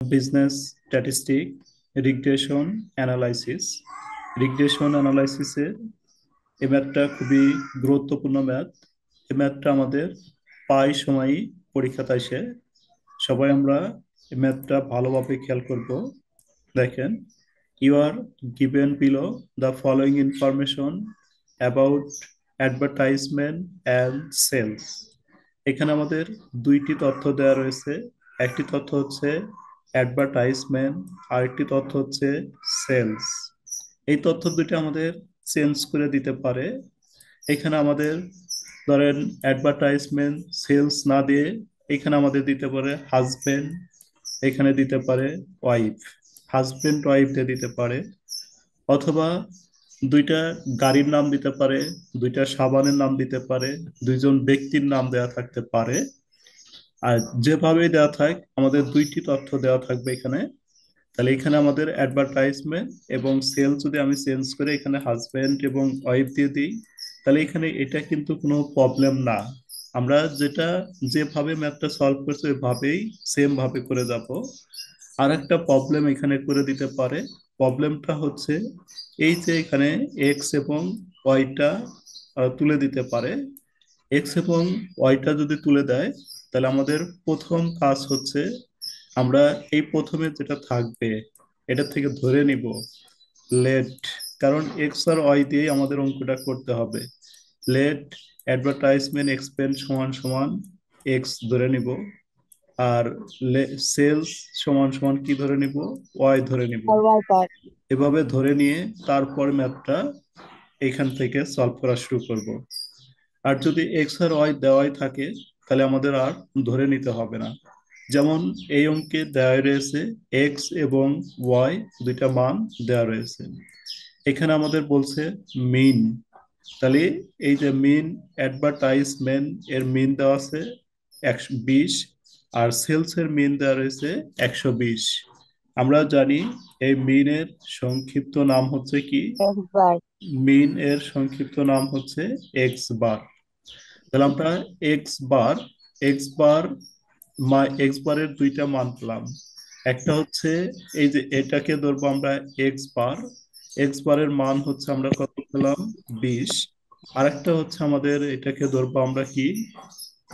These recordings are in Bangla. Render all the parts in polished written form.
Business statistic regression analysis. Regression অ্যানালাইসিসে এই ম্যাথটা খুবই গুরুত্বপূর্ণ ম্যাথ। এই ম্যাথটা আমাদের প্রায় সময়ই পরীক্ষাতে আসে। সবাই আমরা এই ম্যাথটা ভালোভাবে খেয়াল করব। দেখেন, you are given below the following information about advertisement and sales. এখানে আমাদের দুইটি তথ্য দেওয়া রয়েছে। একটি তথ্য হচ্ছে অ্যাডভার্টাইজমেন্ট, আরেকটি তথ্য হচ্ছে সেলস। এই তথ্য দুটো আমাদের চেঞ্জ করে দিতে পারে। এখানে আমাদের ধরেন অ্যাডভার্টাইজমেন্ট সেলস না দিয়ে এখানে আমাদের দিতে পারে হাজবেন্ড, এখানে দিতে পারে ওয়াইফ, হাজবেন্ড ওয়াইফ দিয়ে দিতে পারে। অথবা দুইটা গাড়ির নাম দিতে পারে, দুইটা সাবানের নাম দিতে পারে, দুইজন ব্যক্তির নাম দেওয়া থাকতে পারে। আর যেভাবেই দেওয়া থাক আমাদের দুইটি তথ্য দেওয়া থাকবে এখানে। তাহলে এখানে আমাদের অ্যাডভার্টাইজমেন্ট এবং সেল যদি আমি চেঞ্জ করে এখানে হাজবেন্ড এবং ওয়াইফ দিয়ে দিই, তাহলে এখানে এটা কিন্তু কোনো প্রবলেম না। আমরা যেটা যেভাবে ম্যাথটা সলভ করছি ওইভাবেই সেম ভাবে করে যাব। আর একটা প্রবলেম এখানে করে দিতে পারে। প্রবলেমটা হচ্ছে এই যে এখানে এক্স এবং ওয়াইটা তুলে দিতে পারে। এক্স এবং ওয়াইটা যদি তুলে দেয়, তাহলে আমাদের প্রথম কাজ হচ্ছে আমরা এই প্রথমে যেটা থাকবে এটা থেকে ধরে নিব লেট, কারণ এক্স আর ওয়াই দিয়ে আমাদের অঙ্কটা করতে হবে। লেট অ্যাডভার্টাইজমেন্ট এক্সপেন্স সমান সমান এক্স ধরে নিব। আর সেলস সমান সমান কি ধরে নিব, ওয়াই ধরে নিব। আর ওয়াই পার। এভাবে ধরে নিয়ে তারপর ম্যাথটা এখান থেকে সলভ করা শুরু করব। আর যদি এক্স আর ওয়াই দেওয়াই থাকে, তাহলে আমাদের আর ধরে নিতে হবে না। যেমন এই অঙ্কে দেওয়া রয়েছে এক্স এবং ওয়াই দুইটা মান দেওয়া রয়েছে। এখানে আমাদের বলছে মিন। তাহলে এই যে মিন অ্যাডভার্টাইজমেন্ট এর মিন দেওয়া আছে 120, আর সেলস এর মিন দেওয়া রয়েছে 120। আমরা জানি এই মিনের সংক্ষিপ্ত নাম হচ্ছে কি? একবার। মিন এর সংক্ষিপ্ত নাম হচ্ছে এক্স বার। তাহলে আমরা x bar, x bar x বারের দুইটা মান পেলাম। একটা হচ্ছে এই যে এটাকে ধরবো আমরা এক্স বার, এক্স বারের মান হচ্ছে আমরা কত পেলাম, 20। আরেকটা হচ্ছে আমাদের এটাকে ধরবো আমরা কি,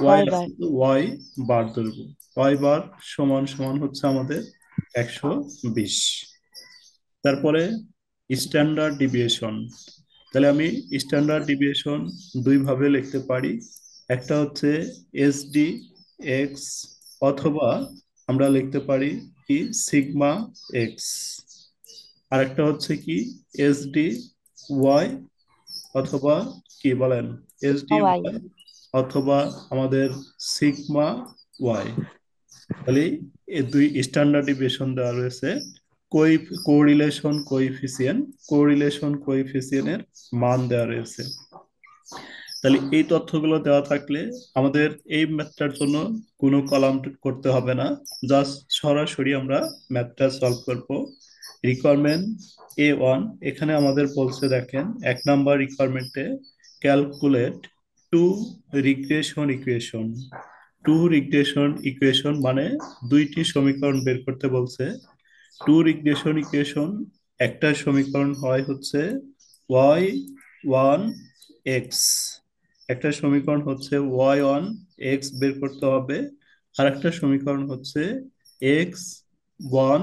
Y Y bar. Y bar ধরবো। ওয়াই বার সমান সমান হচ্ছে আমাদের 120। তারপরে স্ট্যান্ডার্ড ডিভিয়েশন। তাহলে আমি স্ট্যান্ডার্ড ডিভিয়েশন দুই ভাবে লিখতে পারি। একটা হচ্ছে এসডি এক্স, অথবা আমরা লিখতে পারি কি সিগমা এক্স। আরেকটা হচ্ছে কি এসডি ওয়াই, অথবা কি বলেন, এসডি ওয়াই। ওয়াই, অথবা আমাদের সিগমা ওয়াই। তাহলে এই দুই স্ট্যান্ডার্ড ডিভিয়েশন দেওয়া রয়েছে। কোই কোরিলেশন কোএফিসিয়েন্টের মান দেওয়া রয়েছে। তাহলে এই তথ্যগুলো দেওয়া থাকলে আমাদের এই ম্যাথটার জন্য কোনো কলাম করতে হবে না। জাস্ট সরাসরি আমরা ম্যাথটা সলভ করব। রিকোয়ারমেন্ট A1, এখানে আমাদের বলছে দেখেন 1 নাম্বার রিকোয়ারমেন্টে calculate two regression equation. Two regression equation মানে দুইটি সমীকরণ বের করতে বলছে। টু রিগ্রেশন ইকুয়েশন, একটা সমীকরণ হয় হচ্ছে ওয়াই ওয়ান এক্স, একটা সমীকরণ হচ্ছে ওয়াই ওয়ান এক্স বের করতে হবে। আর একটা সমীকরণ হচ্ছে এক্স ওয়ান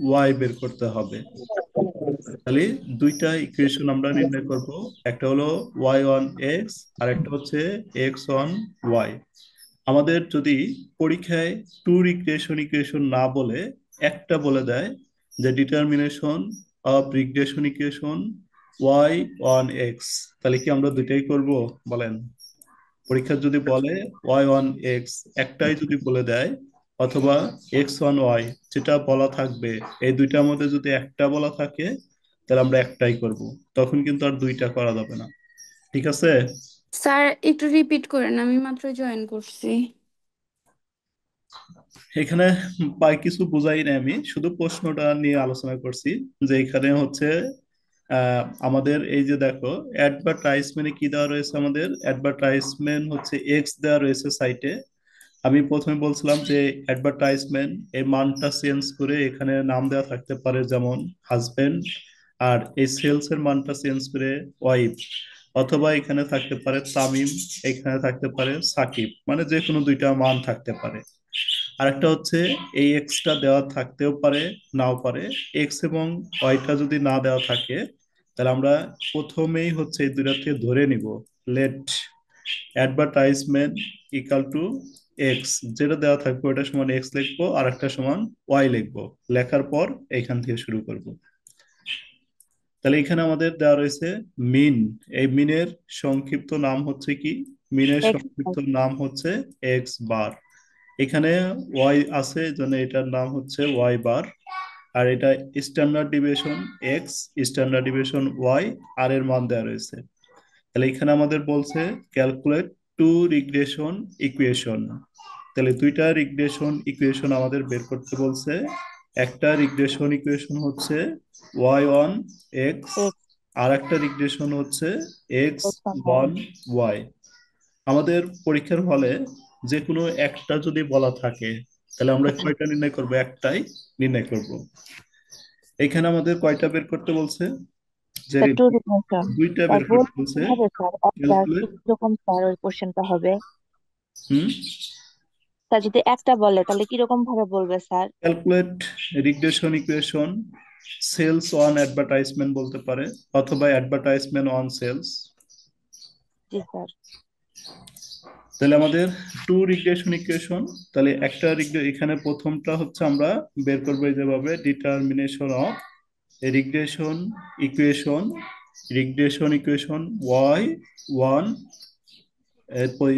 ওয়াই বের করতে হবে। তাহলে দুইটা ইকুয়েশন আমরা নির্ণয় করব। একটা হলো ওয়াই ওয়ান এক্স, আর একটা হচ্ছে এক্স ওয়ান ওয়াই। আমাদের যদি পরীক্ষায় টু রিগ্রেশন ইকুয়েশন না বলে একটা বলে দেয় যে determination of regression equation Y one X, তাহলে কি আমরা দুইটাই করব বলেন? পরীক্ষা যদি বলে ওয়াই ওয়ান এক্স একটাই যদি বলে দেয়, অথবা এক্স ওয়ান ওয়াই যেটা বলা থাকবে, এই দুইটার মধ্যে যদি একটা বলা থাকে, তাহলে আমরা একটাই করব। তখন কিন্তু আর দুইটা করা যাবে না। ঠিক আছে? স্যার একটু রিপিট করেন, আমি মাত্র জয়েন করছি। এখানে প্রায় কিছু বুঝাই না, আমি শুধু প্রশ্নটা নিয়ে আলোচনা করছি। যে এখানে হচ্ছে আমাদের এই যে দেখো অ্যাডভার্টাইজমেন্টে কি দেওয়া রয়েছে, আমাদের অ্যাডভার্টাইজমেন্ট হচ্ছে এক্স দেওয়া রয়েছে সাইটে। আমি প্রথমে বলছিলাম যে অ্যাডভার্টাইজমেন্ট এই মানটা চেঞ্জ করে এখানে নাম দেওয়া থাকতে পারে যেমন হাজবেন্ড, আর এই সেলস এর মানটা চেঞ্জ করে ওয়াইফ, অথবা এখানে থাকতে পারে তামিম, এখানে থাকতে পারে সাকিব, মানে যে কোনো দুইটা মান থাকতে পারে। আরেকটা হচ্ছে এই এক্সটা দেওয়া থাকতেও পারে, নাও পারে। এক্স এবং ওয়াইটা যদি না দেওয়া থাকে তাহলে আমরা প্রথমেই হচ্ছে এই দুইটা থেকে ধরে নিব let advertisement equal to X, যেটা দেওয়া থাকবে ওটা সমান এক্স লিখবো আর একটা সমান ওয়াই লিখবো, লেখার পর এখান থেকে শুরু করব। তাহলে এখানে আমাদের দেওয়া রয়েছে মিন। এই মিনের সংক্ষিপ্ত নাম হচ্ছে কি? মিনের এক্স সংক্ষিপ্ত নাম হচ্ছে এক্স বার। এখানে ওয়াই আছে জন্য এটার নাম হচ্ছে ওয়াই বার। আর এটা standard deviation X, standard deviation Y, আর এর মান দেওয়া রয়েছে। তাহলে এখানে আমাদের বলছে ক্যালকুলেট টু রিগ্রেশন ইকুয়েশন। তাহলে দুইটা রিগ্রেশন ইকুয়েশন আমাদের বের করতে বলছে। একটা রিগ্রেশন ইকুয়েশন হচ্ছে ওয়াই ওয়ান এক্স, এক্স আর একটা রিগ্রেশন হচ্ছে এক্স এক্স ওয়ান ওয়াই। আমাদের পরীক্ষার হলে যে কোনো একটা যদি বলা থাকে তাহলে আমরা কয়টা নির্ণয় করব? একটাই নির্ণয় করব। এখানে আমাদের কয়টা বের করতে বলছে? যে টু রিগ্রেশন। দুইটা স্যার বের করতে বলতে বলছে। কিভাবে স্যার একটা ক্যালকুলেট। কিরকম স্যার ওই কোশ্চেনটা হবে? হুম। স্যার যদি একটা বলে তাহলে কিরকম ভাবে বলবে sir? Calculate regression equation sales on advertisement বলতে পারে, অথবা অ্যাডভার্টাইজমেন্ট অন সেলস। জি স্যার। তাহলে আমাদের টু রিগ্রেশন ইকুয়েশন। তাহলে একটা এখানে প্রথমটা হচ্ছে আমরা বের করবো এই যেভাবে determination of regression equation, regression equation Y one. এরপর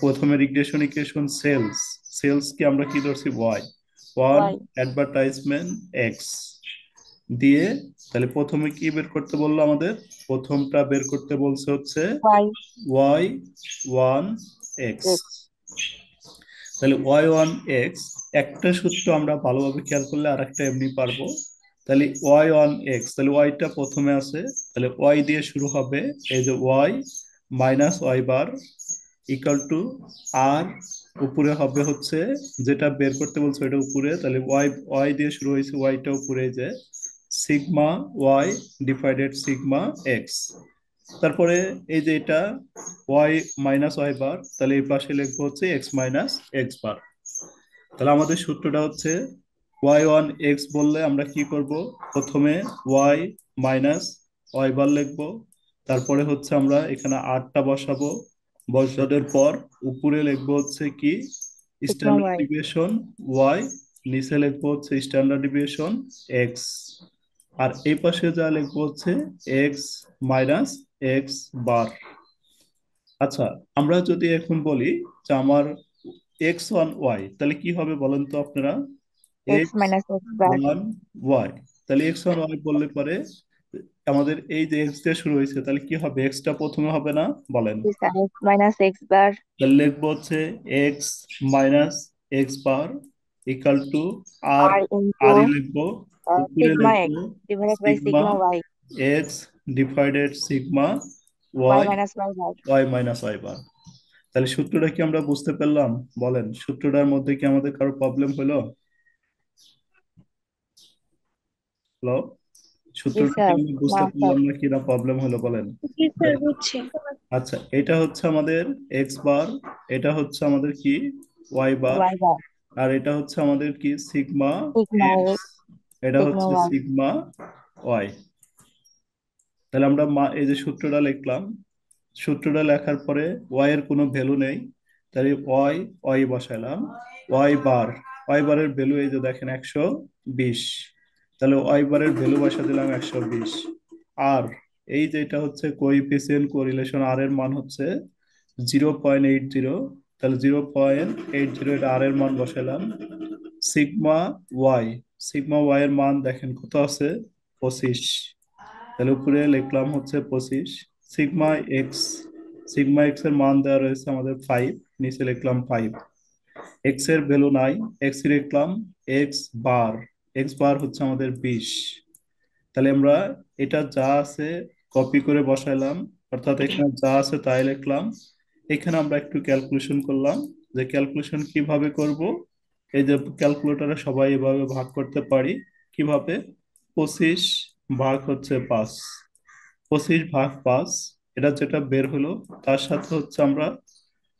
প্রথমে রিগ্রেশন ইকুয়েশন সেলস, সেলস কি আমরা কি ধরছি? Y one Y advertisement X দিয়ে। তাহলে প্রথমে কি বের করতে বললো আমাদের? প্রথমটা বের করতে বলছে হচ্ছে Y Y one X. X. তাহলে ওয়াই ওয়ান এক্স, একটা সূত্র আমরা ভালোভাবে খেয়াল করলে আর একটা এমনি পারবো। তাহলে ওয়াই ওয়ান এক্স, তাহলে ওয়াইটা প্রথমে আছে, তাহলে ওয়াই দিয়ে শুরু হবে। এই যে Y minus Y bar equal to R, উপরে হবে হচ্ছে যেটা বের করতে বলছে ওইটা উপরে, তাহলে ওয়াই ওয়াই দিয়ে শুরু হয়েছে, ওয়াইটা উপরে যে sigma Y divided sigma X. তারপরে এই যে এটা ওয়াই মাইনাস ওয়াই বার, তাহলে এই পাশে লিখবো হচ্ছে এক্স মাইনাস এক্স বার। তাহলে আমাদের সূত্রটা হচ্ছে ওয়াই ওয়ান এক্স বললে আমরা কি করব? প্রথমে ওয়াই মাইনাস ওয়াই বার লিখবো, তারপরে হচ্ছে আমরা এখানে আটটা বসাবো, বসানোর পর উপরে লিখবো হচ্ছে কি sigma standard Y. Deviation Y, নিচে লিখবো হচ্ছে স্ট্যান্ডার্ড ডিভিয়েশন এক্স, আর এই পাশে যা লিখবো হচ্ছে এক্স মাইনাস এক্স বার। আচ্ছা, আমরা যদি এখন বলি যে আমার এক্স ওয়ান ওয়াই, তাহলে কি হবে বলেন তো আপনারা? এক্স এক্স মাইনাস এক্স বার। ওয়ান ওয়াই, তাহলে এক্স ওয়ান ওয়াই বললে পরে আমাদের এই যে এক্স দিয়ে শুরু হয়েছে, তাহলে কি হবে? এক্সটা প্রথমে হবে না? বলেন। জি sir X minus X bar. তাহলে লিখবো হচ্ছে X minus X bar equal to R, আর ইন্টু আরই লিখবো, উপরে সিগমা লিখবো X divided by sigma sigma Y. X divided sigma Y Y, minus Y bar. Y minus Y bar. তাহলে সূত্রটা কি আমরা বুঝতে পারলাম? বলেন, সূত্রটার মধ্যে কি আমাদের কারো প্রবলেম হলো? হ্যালো, জি সূত্রটা কি স্যার। আমরা না বুঝতে স্যার। পারলাম নাকি, না প্রবলেম হলো বলেন? জি স্যার বুঝছি। আচ্ছা, এটা হচ্ছে আমাদের এক্স বার, এটা হচ্ছে আমাদের কি ওয়াই বার, ওয়াই বার। আর এটা হচ্ছে আমাদের কি সিগমা সিগমা এক্স, এক্স এটা সিগমা হচ্ছে ওয়াই। Sigma Y. তাহলে আমরা এই যে সূত্রটা লিখলাম, সূত্রটা লেখার পরে ওয়াই এর কোনো ভ্যালু নেই, তাহলে Y Y বসাইলাম। Y bar, Y বারের ভ্যালু এই যে দেখেন 120, তাহলে ওয়াই বারের ভ্যালু বসা দিলাম 120। আর এই যে এটা হচ্ছে কোএফিসিয়েন্ট কোরিলেশন, আর এর মান হচ্ছে 0.80, তাহলে 0.80 এটা আর এর মান বসাইলাম। সিগমা ওয়াই, সিগমা ওয়াই এর মান দেখেন কত আছে? 25, তাহলে উপরে লিখলাম হচ্ছে 25। সিগমা এক্স, সিগমা এক্স এর মান দেওয়া রয়েছে আমাদের 5, নিচে লিখলাম 5। এক্স এর ভ্যালু নাই, এক্স লিখলাম এক্স বার, এক্স বার হচ্ছে আমাদের 20। তাহলে আমরা এটা যা আছে কপি করে বসাইলাম, অর্থাৎ এখানে যা আছে তাই লিখলাম। এখানে আমরা একটু ক্যালকুলেশন করলাম, যে ক্যালকুলেশন কিভাবে করব। এই যে ক্যালকুলেটরে সবাই এভাবে ভাগ করতে পারি। কিভাবে? 25 ভাগ হচ্ছে 5, 25 ভাগ 5, এটা যেটা বের হলো তার সাথে হচ্ছে আমরা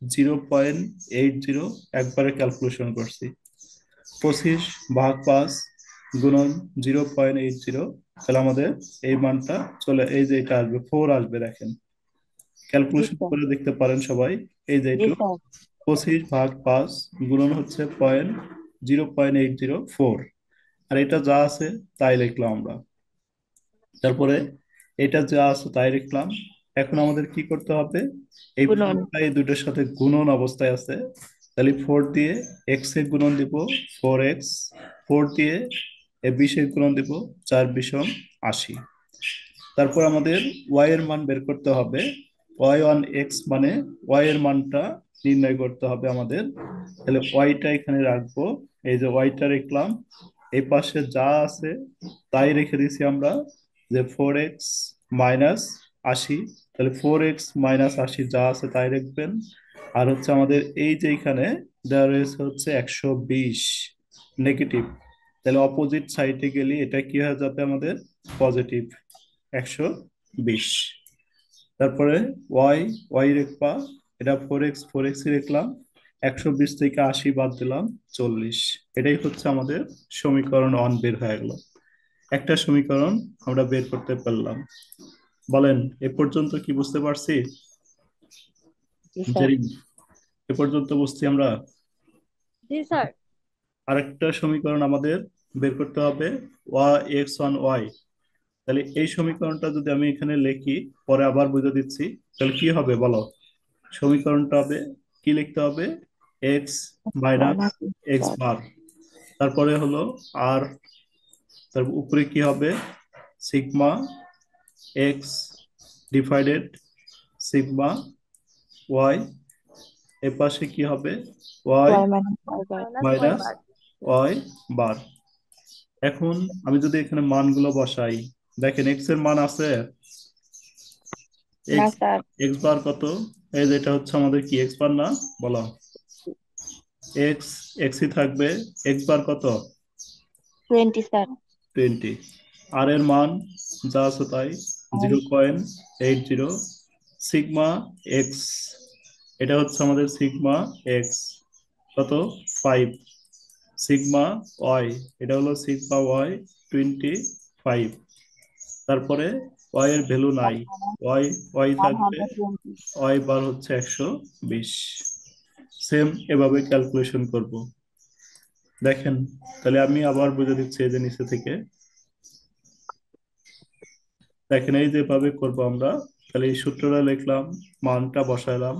0.80 একবারে ক্যালকুলেশন করছি। 25 ভাগ 5 গুণন 0.80, তাহলে আমাদের এই মানটা চলে, এই যে এটা আসবে 4 আসবে। দেখেন জি ক্যালকুলেশন স্যার। করে দেখতে পারেন সবাই। এই যে জি এইটু স্যার। 25 ভাগ 5 গুণন হচ্ছে 0.804, আর এটা যা আছে তাই লিখলাম আমরা। তারপরে এটা যা আছে তাই লিখলাম। এখন আমাদের কি করতে হবে? এই গুণন। ফোরটা এই দুটোর সাথে গুণন অবস্থায় আছে, তাহলে 4 দিয়ে এক্স এর গুণন দিব 4x, 4 দিয়ে এ 20 এর গুণন দিব 4 20 80। তারপর আমাদের ওয়াই এর মান বের করতে হবে। y1x মানে ওয়াই এর মানটা নির্ণয় করতে হবে আমাদের। তাহলে ওয়াইটা এখানে রাখবো, এই যে ওয়াইটা রাখলাম। এই পাশে যা আছে তাই রেখে দিছি আমরা, যে 4x - 80। তাহলে 4x - 80 যা আছে তাই রাখবেন। আর হচ্ছে আমাদের এই যে এখানে দেওয়া রয়েছে হচ্ছে 120 নেগেটিভ, তাহলে অপোজিট সাইডে গেলে এটা কি হয়ে যাবে আমাদের? পজিটিভ 120। তারপরে ওয়াই, ওয়াই রেখবা, এটা 4x লিখলাম। 120 থেকে 80 বাদ দিলাম 40। এটাই হচ্ছে আমাদের সমীকরণ 1 বের হয়ে গেল। একটা সমীকরণ আমরা বের করতে পারলাম। বলেন এ পর্যন্ত কি বুঝতে পারছি? জি স্যার। জেরিন, এ পর্যন্ত বুঝছি আমরা। জি স্যার। আরেকটা সমীকরণ আমাদের বের করতে হবে, y(x1y). তাহলে এই সমীকরণটা যদি আমি এখানে লিখি, পরে আবার বুঝে দিচ্ছি, তাহলে কি হবে বলো? সমীকরণটা হবে, কি লিখতে হবে? X minus minus X sir. Bar, তারপরে হলো আর, তার উপরে কি হবে? Sigma X divided sigma Y. এ পাশে কি হবে? Y Y minus Y bar. Minus Y bar. এখন আমি যদি এখানে মানগুলো বসাই, দেখেন এক্স এর মান আছে, না এক্স স্যার। এক্স বার কত? এই যে এটা হচ্ছে আমাদের কি এক্স বার না, বলো। এক্স এক্সই থাকবে। এক্স বার কত? 20 স্যার। 20। আর এর মান যা আছে তাই, আর 0.80। সিগমা এক্স, এটা হচ্ছে আমাদের সিগমা এক্স কত? 5। সিগমা ওয়াই, এটা হলো সিগমা ওয়াই 25। তারপরে ওয়াই এর ভ্যালু নাই, ওয়াই ওয়াই থাকবে, 120। ওয়াই বার হচ্ছে 120। সেম এভাবে ক্যালকুলেশন করব। দেখেন, তাহলে আমি আবার বুঝে দিচ্ছি এই যে নিচে থেকে। দেখেন এই যেভাবে করব আমরা, তাহলে এই সূত্রটা লিখলাম, মানটা বসাইলাম,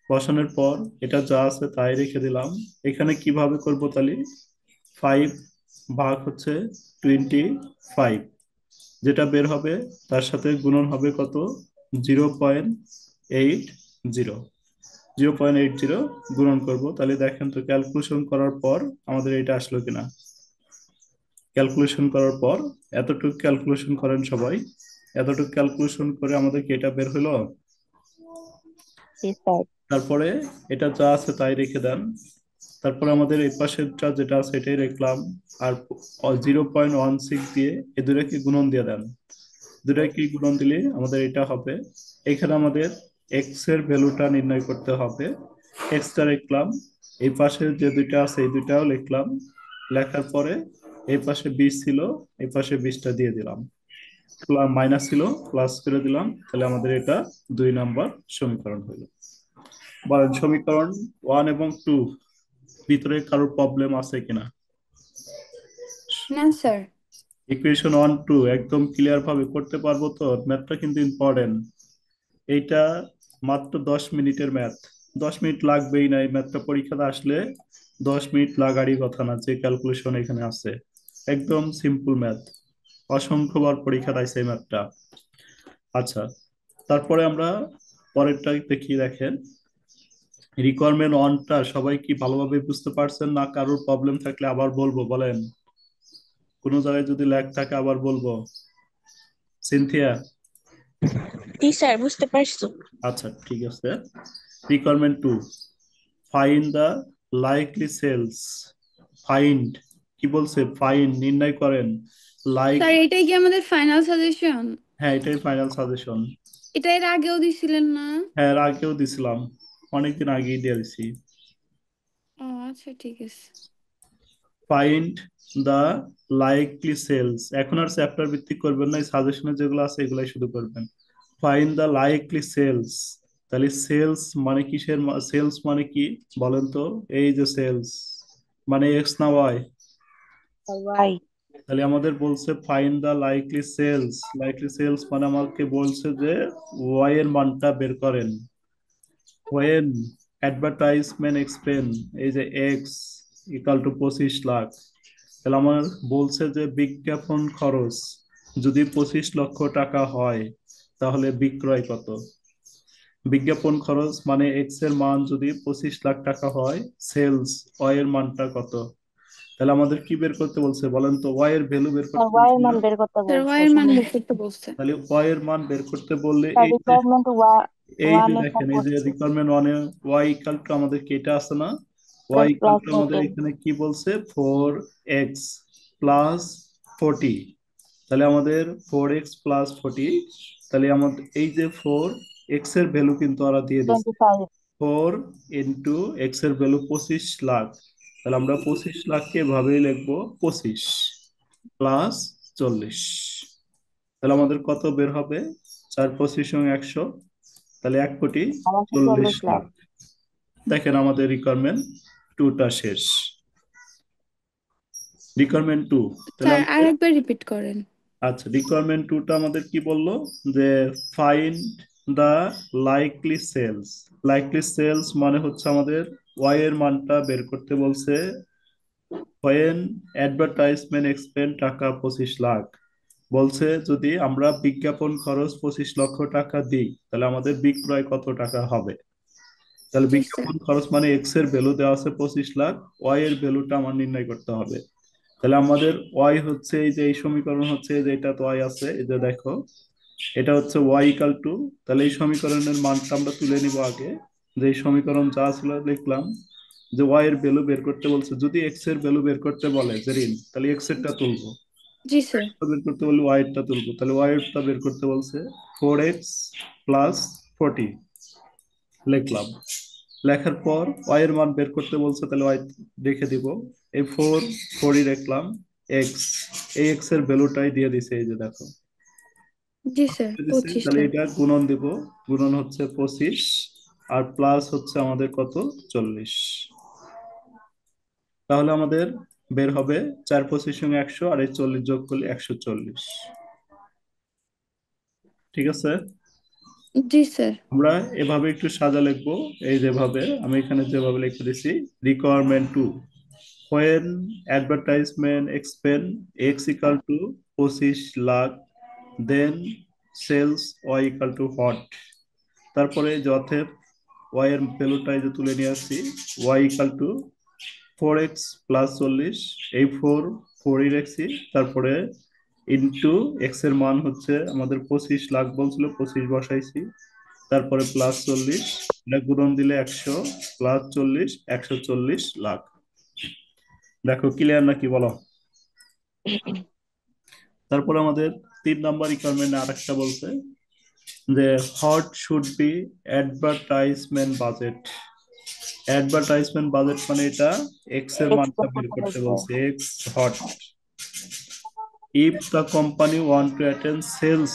বসানোর পর এটা যা আছে তাই রেখে দিলাম। এখানে কিভাবে করব তাহলে? 5 ভাগ হচ্ছে 25, যেটা বের হবে তার সাথে গুণন হবে কত? 0.80। 0.80 গুণন করব, তাহলে দেখেন তো ক্যালকুলেশন করার পর আমাদের এটা আসলো কিনা। ক্যালকুলেশন করার পর এতটুকু ক্যালকুলেশন করেন সবাই, এতটুকু ক্যালকুলেশন করে আমাদের কি এটা বের হলো। জি স্যার। তারপরে এটা যা আছে তাই রেখে দেন। তারপরে আমাদের এই পাশেরটা যেটা আছে এটাই রাখলাম। আর 0.16 দিয়ে এই দুটাকে গুণন দিয়ে দেন। দুটাকে গুণন দিলে আমাদের এটা হবে। এখানে আমাদের এক্স এর ভ্যালুটা নির্ণয় করতে হবে। এক্সটা লিখলাম, এই পাশে যে দুইটা আছে এই দুইটাও লিখলাম। লেখার পরে এই পাশে 20 ছিল, এই পাশে 20টা দিয়ে দিলাম। মাইনাস ছিল, প্লাস করে দিলাম, তাহলে আমাদের এটা 2 নম্বর সমীকরণ হলো। বলেন সমীকরণ 1 এবং 2 ভিতরে কারোর প্রবলেম আছে কিনা? না স্যার। ইকুয়েশন 1 2 একদম ক্লিয়ার ভাবে করতে পারবো তো? ম্যাথটা কিন্তু ইম্পর্টেন্ট। এইটা মাত্র 10 মিনিটের ম্যাথ। 10 মিনিট লাগবেই না এই ম্যাথটা পরীক্ষাতে আসলে। 10 মিনিট লাগারই কথা না, যে ক্যালকুলেশন এখানে আছে। একদম সিম্পল ম্যাথ, অসংখ্যবার পরীক্ষাতে আসছে এই ম্যাথটা। আচ্ছা, তারপরে আমরা পরেরটা দেখি। দেখেন রিকোয়ারমেন্ট অনটা সবাই কি ভালোভাবে বুঝতে পারছেন না? কারোর প্রবলেম থাকলে আবার বলবো, বলেন। কোনো জায়গায় যদি ল্যাগ থাকে আবার বলবো। সিনথিয়া? জি স্যার, বুঝতে পারছো। আচ্ছা ঠিক আছে। Requirement 2, find the likely sales. Find কি বলছে? ফাইন্ড নির্ণয় করেন লাইক। স্যার এটাই কি আমাদের ফাইনাল সাজেশন? হ্যাঁ, এটাই ফাইনাল সাজেশন। এটা এর আগেও দিছিলেন না? হ্যাঁ, এর আগেও দিছিলাম, অনেকদিন আগেই দিয়ে দিছি। ও আচ্ছা ঠিক আছে। ফাইন্ড দ্য লাইকলি সেলস, এখন আর চ্যাপ্টার ভিত্তিক করবেন না, সাজেশনে যেগুলো আছে এগুলাই শুধু করবেন। ফাইন্ড দ্য লাইকলি সেলস, তাহলে সেলস মানে কিসের? সেলস মানে কি বলেন তো? এই যে সেলস মানে এক্স না ওয়াই? ওয়াই। তাহলে আমাদের বলছে find the likely sales, likely sales মানে আমাকে বলছে যে ওয়াই এর মানটা বের করেন। ওয়েন অ্যাডভার্টাইজমেন্ট এক্সপেন, এই যে এক্স ইকাল টু 25 লাখ, তাহলে আমার বলছে যে বিজ্ঞাপন খরচ যদি 25 লক্ষ টাকা হয় তাহলে বিক্রয় কত? বিজ্ঞাপন খরচ মানে এক্স এর মান যদি 25 লাখ টাকা হয়, সেলস ওয়াই এর মানটা কত? তাহলে আমাদের কি বের করতে বলছে বলেন তো? ওয়াই এর ভ্যালু বের স্যার করতে ওয়াই বলছে এর না? মান বের করতে স্যার বলছে ওয়াই এর মান শুনুন। বের করতে বলছে। তাহলে ওয়াই এর মান বের করতে বললে স্যার এই যে, রিকোয়ারমেন্ট এই যে ওয়ানে স্যার দেখেন, এই যে করছে রিকোয়ারমেন্ট ওয়ানে ওয়াই ইকাল টু আমাদের কি এটা আছে না? ওয়াই ইকাল প্লাস টু আমাদের 14। এখানে কি বলছে? 4x+40। তাহলে আমাদের 4x+40, তাহলে আমাদের এই যে 4 এক্স এর ভ্যালু কিন্তু ওরা দিয়ে দিছে। 25। 4 × এক্স এর ভ্যালু 25 লাখ, তাহলে আমরা 25 লাখকে এভাবেই লিখবো 25+40। তাহলে আমাদের কত বের হবে? 4×25=100, তাহলে 1,40,40,00,000। 140 লাখ। দেখেন আমাদের রিকোয়ারমেন্ট টুটা শেষ। রিকোয়ারমেন্ট টু, তাহলে স্যার আমাদের, আরেকবার রিপিট করেন। আচ্ছা রিকোয়ারমেন্ট টুটা আমাদের কি বললো? যে find the likely sales. Likely sales মানে হচ্ছে আমাদের ওয়াই এর মানটা বের করতে বলছে। হোয়েন অ্যাডভার্টাইজমেন্ট এক্সপেন্ড টাকা 25 লাখ, বলছে যদি আমরা বিজ্ঞাপন খরচ 25 লক্ষ টাকা দিই তাহলে আমাদের বিক্রয় কত টাকা হবে? তাহলে জি স্যার। বিজ্ঞাপন খরচ মানে এক্স এর ভ্যালু দেওয়া আছে 25 লাখ, ওয়াই এর ভ্যালুটা আমার নির্ণয় করতে হবে। তাহলে আমাদের ওয়াই হচ্ছে এই যে, এই সমীকরণ হচ্ছে এই যে, এটা তো ওয়াই আছে, এই যে দেখো এটা হচ্ছে ওয়াই ইকাল টু, তাহলে এই সমীকরণের মানটা আমরা তুলে নিব আগে। যে এই সমীকরণ যা ছিল লিখলাম, যে ওয়াই এর ভ্যালু বের করতে বলছে, যদি এক্স এর ভ্যালু বের করতে বলে জেরিন, তাহলে এক্স এরটা তুলবো, জি স্যার। বের করতে বললে ওয়াই এরটা তুলবো, তাহলে ওয়াই এরটা বের করতে বলছে 4x+40 লিখলাম। লেখার পর ওয়াই এর মান বের করতে বলছে, তাহলে ওয়াই রেখে দিব। এই 4 রাখলাম, এক্স, এই এক্স এর ভ্যালুটাই দিয়ে দিছে, এই যে দেখো জি স্যার দিছে। 25 তাহলে লাখ। এটা গুণন দিব, গুণন হচ্ছে 25, আর প্লাস হচ্ছে আমাদের কত? 40। তাহলে আমাদের বের হবে 4×25=100, আর এই 40 যোগ করলে 140। ঠিক আছে? জি স্যার। আমরা এভাবে একটু সাজা লিখবো, এই যেভাবে আমি এখানে যেভাবে লিখে দিছি। Requirement two, when advertisement expend x equal to 25 lakh, then sales y equal to what? তারপরে যথেপ y এর ভ্যালুটা এই যে তুলে নিয়ে আসছি, y equal to 4x+40, এই 4 রাখছি, তারপরে ইনটু এক্স এর মান হচ্ছে আমাদের 25 লাখ বলছিল, 25 বসাইছি, তারপরে +40, এটা গুণন দিলে 100, +40, 140 লাখ। দেখো ক্লিয়ার নাকি বলো? তারপর আমাদের 3 নম্বর রিকোয়ারমেন্ট আরেকটা বলছে যে what should be advertisement budget. Advertisement budget মানে এটা এক্স এর এক্স মানটা বের বের করতে করতে বলছে। বলছে, X hot. If the company want to attend sales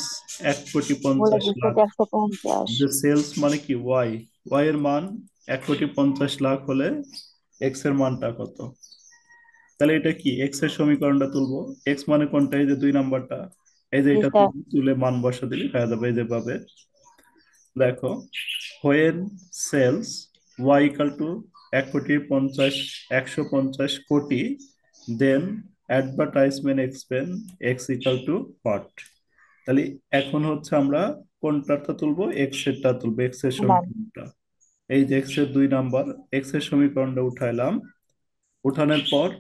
এক কোটি বলে পঞ্চাশ দিচ্ছে লাখ যে 150। যে সেলস মানে কি? ওয়াই, ওয়াই এর মান 1,50,00,000 হলে এক্স এর মানটা কত? তাহলে এটা কি? এক্স এর সমীকরণটা তুলবো। এক্স মানে কোনটা? এই যে 2 নাম্বারটা, এই যে জি এটা স্যার। তুলে মান বসা দিলে হয়ে যাবে, এই যেভাবে দেখো। When sales Y equal to 1,50,00,000 then advertisement expense X equal to what? তাহলে এখন হচ্ছে আমরা কোনটাটা তুলবো? এক্স এরটা তুলবো, এক্স এর না। সমীকরণটা। এই যে এক্স এর 2 নাম্বার, এক্স এর সমীকরণটা উঠাইলাম, উঠানোর পর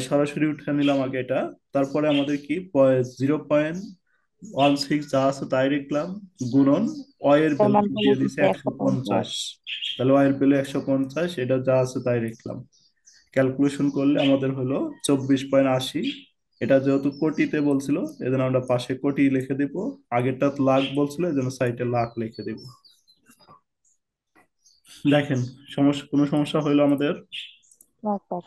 সরাসরি উঠে নিলাম আগে এটা। তারপরে আমাদের কি 0.05 16 যা আছে তাই লিখলাম, গুণন এর এর মান ভ্যালু বলে দিয়ে দিছে দিচ্ছে 150। 150, তাহলে এর ভ্যালু 150, এটা যা আছে তাই লিখলাম। ক্যালকুলেশন করলে আমাদের হলো 24.80। এটা যেহেতু কোটিতে বলছিল এজন্য আমরা পাশে কোটি লিখে দিব, আগেরটা লাখ বলছিল এজন্য সাইডে লাখ লিখে দিব। দেখেন সমস্যা, কোনো সমস্যা হইলো আমাদের? না স্যার।